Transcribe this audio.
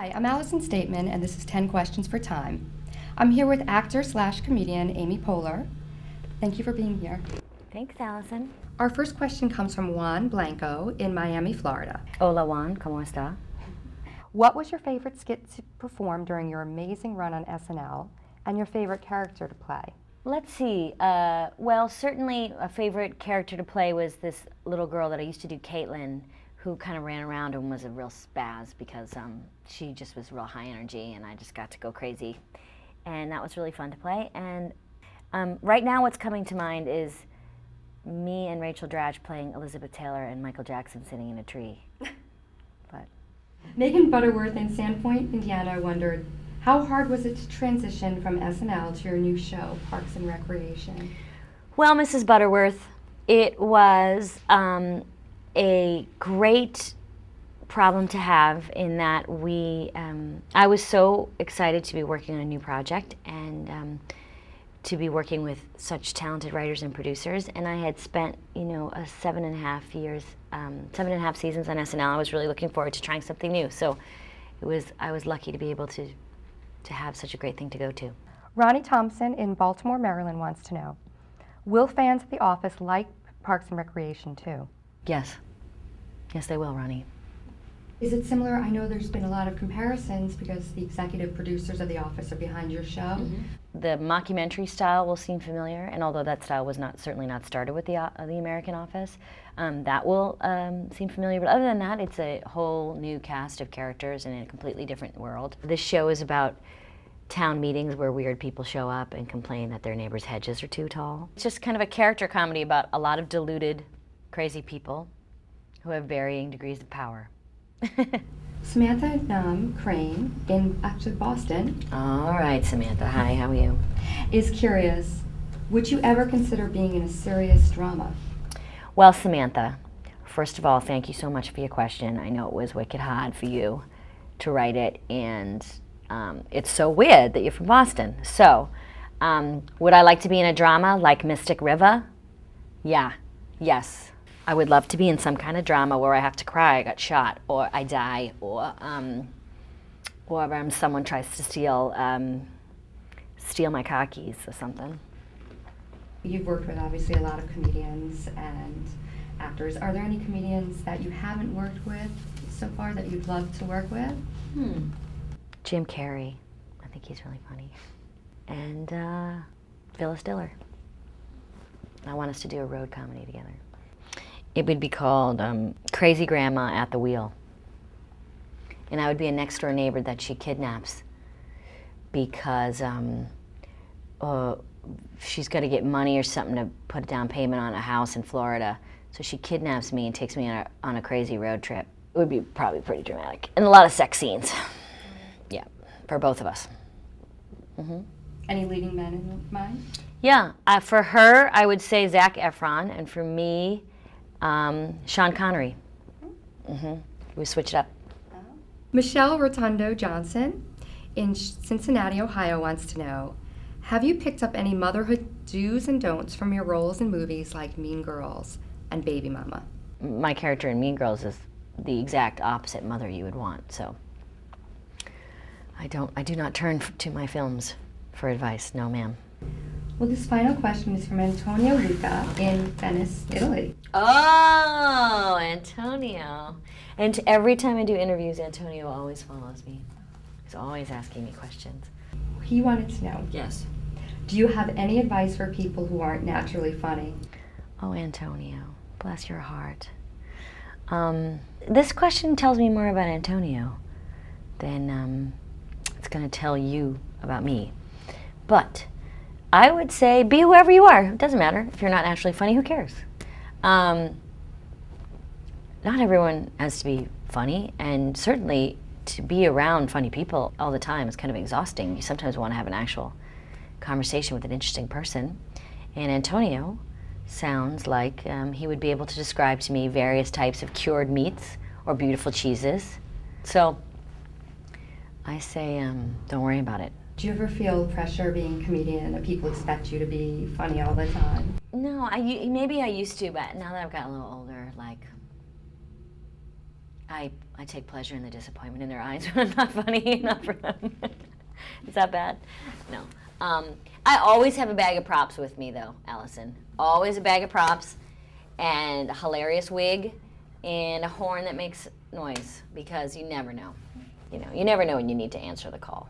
Hi, I'm Allison Stateman, and this is 10 Questions for Time. I'm here with actor/comedian Amy Poehler. Thank you for being here. Thanks, Allison. Our first question comes from Juan Blanco in Miami, Florida. Hola, Juan. ¿Cómo está? What was your favorite skit to perform during your amazing run on SNL, and your favorite character to play? Let's see. Well, certainly a favorite character to play was this little girl that I used to do, Caitlin, who kind of ran around and was a real spaz because she just was real high energy, and I just got to go crazy. And that was really fun to play. And right now what's coming to mind is me and Rachel Dratch playing Elizabeth Taylor and Michael Jackson sitting in a tree. But Megan Butterworth in Sandpoint, Indiana, wondered, how hard was it to transition from SNL to your new show, Parks and Recreation? Well, Mrs. Butterworth, it was a great problem to have in that I was so excited to be working on a new project and to be working with such talented writers and producers. And I had spent, 7.5 seasons on SNL. I was really looking forward to trying something new. So I was lucky to be able to have such a great thing to go to. Ronny Thompson in Baltimore, Maryland wants to know, will fans of The Office like Parks and Recreation too? Yes. Yes, they will, Ronny. Is it similar? I know there's been a lot of comparisons because the executive producers of The Office are behind your show. Mm-hmm. The mockumentary style will seem familiar, and although that style was certainly not started with the American Office, that will seem familiar. But other than that, it's a whole new cast of characters in a completely different world. This show is about town meetings where weird people show up and complain that their neighbors' hedges are too tall. It's just kind of a character comedy about a lot of deluded, crazy people who have varying degrees of power. Samantha Crane in actually Boston. All right, Samantha. Hi, how are you? Is curious, would you ever consider being in a serious drama? Well, Samantha, first of all, thank you so much for your question. I know it was wicked hard for you to write it, and it's so weird that you're from Boston. So, would I like to be in a drama like Mystic River? Yeah, yes. I would love to be in some kind of drama where I have to cry, I got shot, or I die, or someone tries to steal my car keys or something. You've worked with obviously a lot of comedians and actors. Are there any comedians that you haven't worked with so far that you'd love to work with? Jim Carrey, I think he's really funny. And Phyllis Diller. I want us to do a road comedy together. It would be called Crazy Grandma at the Wheel. And I would be a next door neighbor that she kidnaps because she's got to get money or something to put a down payment on a house in Florida. So she kidnaps me and takes me on a crazy road trip. It would be probably pretty dramatic. And a lot of sex scenes. Yeah, for both of us. Mm-hmm. Any leading men in mind? Yeah, for her, I would say Zac Efron, and for me, Sean Connery. Mm-hmm. We switch it up. Michelle Rotundo Johnson in Cincinnati, Ohio wants to know, have you picked up any motherhood do's and don'ts from your roles in movies like Mean Girls and Baby Mama? My character in Mean Girls is the exact opposite mother you would want, so I do not turn to my films for advice, no ma'am. Well, this final question is from Antonio Luca in Venice, Italy. Oh, Antonio. And every time I do interviews, Antonio always follows me. He's always asking me questions. He wanted to know. Yes. Do you have any advice for people who aren't naturally funny? Oh, Antonio, bless your heart. This question tells me more about Antonio than it's going to tell you about me. But I would say be whoever you are. It doesn't matter. If you're not naturally funny, who cares? Not everyone has to be funny, and certainly to be around funny people all the time is kind of exhausting. You sometimes want to have an actual conversation with an interesting person. And Antonio sounds like he would be able to describe to me various types of cured meats or beautiful cheeses. So I say, don't worry about it. Do you ever feel pressure being a comedian that people expect you to be funny all the time? No, maybe I used to, but now that I've gotten a little older, like I I take pleasure in the disappointment in their eyes when I'm not funny enough for them. Is that bad? No. I always have a bag of props with me, though, Allison. Always a bag of props and a hilarious wig and a horn that makes noise, because you never know. You never know when you need to answer the call.